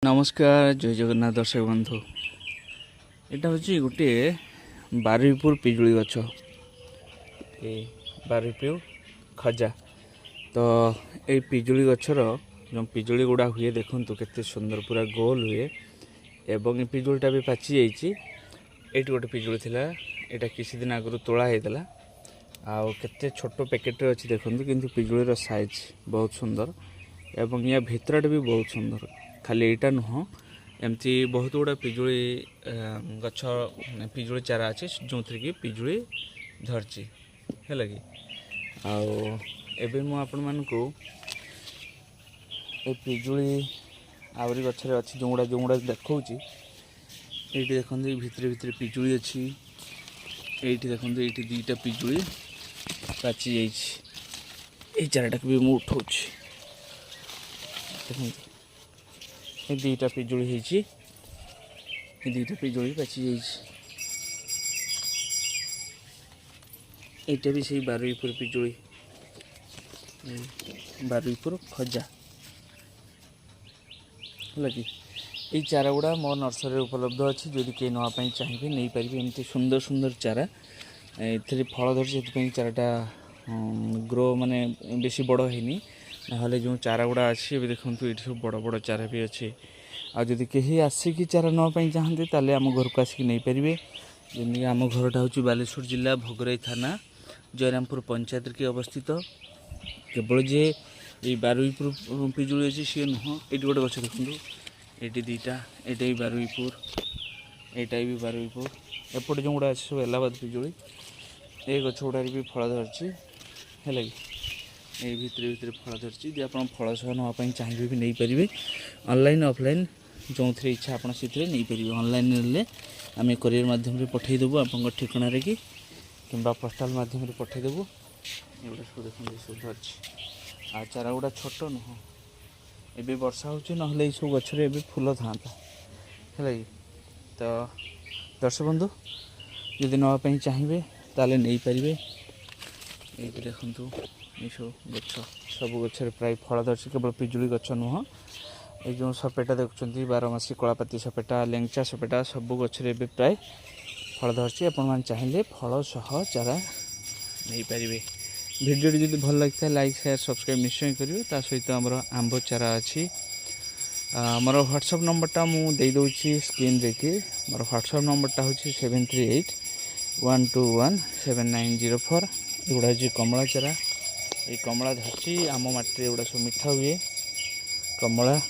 नमस्कार जय जगन्नाथ दर्शक बंधु यहाँ हूँ गोटे बारुईपुर पिजुली गछ ये बारुईपुर खजा तो ये पिजुली गछर जो पिजुली गुड़ा हुए देखु केते सुंदर पूरा गोल हुए एवं ये पिजुलीटा भी पाची जाइए। ये गोटे पिजुली थिला यहाँ किसी दिन आगु तोड़ा होता आउ केते छोट पैकेट अच्छी देखते किंतु पिजुलीर साइज बहुत सुंदर एवं या भितरटा भी बहुत सुंदर। खाली यहाँ नुह एमती बहुत गुड़ा पिजुली गछ पिजुली चारा अच्छे जो थी कि पिजुली धरची है कि आपको ये पिजुली आहरी गचर अच्छी जो गुड़ा देखा ये देखते भितर भितर पिजुली अच्छी ये देखते ये दीटा पिजुली पाची जाइए चाराटा भी मुझे उठाऊँ देखते ये दीटा पिजुली दीटा पिजुली पाची जाइए भी सही बारुईपुर पिजुली बारुईपुर खजा है कि ये चारा गुड़ा मो नर्सरी उपलब्ध अच्छी जदि कहीं नापी चाहिए नहीं पारे एमती सुंदर सुंदर चारा ए फल धरती से चाराटा ग्रो माने बेसी बड़ है ना जो चारा गुड़ा अच्छी देखो ये सब बड़ बड़ चारा भी अच्छे आदि कहीं आसिक चारा नापी चाहते ताले आम घर को आसिक नहीं पारे जमी आम घरटा हूँ बालेश्वर जिला भोगराई थाना जयरामपुर पंचायत के अवस्थित केवल जे ये बारुईपुर पिजुली अच्छी सी नुह ये गोटे गच देखूँ ये दीटा ये भी बारुईपुर यहाँ भी बारुईपुर एपटे जो गुड़ा अच्छे सब इलाहाबाद पिजुली ये गच गुड़ा भी फल धरती है कि ये भितर भितर फल धरती जी आप फल सह नापी चाहिए भी नहीं पारे ऑनलाइन ऑफलाइन जो थे इच्छा आप नहीं पारे ऑनलाइन ने आम कोरियर मध्यम पठेदेबू आप ठिकाना कि पोस्टाल मध्यम पठेदेबू एगुड़ा सब देखते सब धरती आ चारा गुड़ा छोट नुह एबे वर्षा होची नहले ये सब गछरे एबे फूल था है कि तो दर्शक बंधु यदि नापी चाहिए ताले नहीं पारे ये देखु ये सब गछ सब गचर प्राय फल धरती केवल पिजुली गछ नुह ये जो सपेटा देखुं बारमासी कलापाती सपेटा लेंचा सपेटा सब गचरे प्राय फल धरती आपण चाहिए फल सह चारा नहीं पारे। वीडियो जब भल लगता है लाइक शेयर सब्सक्राइब निश्चय करेंगे ता सहित आमर आंब चारा अच्छी मोर व्हाट्सअप नंबरटा मुझे दूसरी स्क्रीन देखिए मोर व्हाट्सअप नंबरटा हूँ 7381217904 एगुड़ा हूँ कमला चारा ये कमला धरती आम माटी एगुड़ा सब मिठा हुए कमला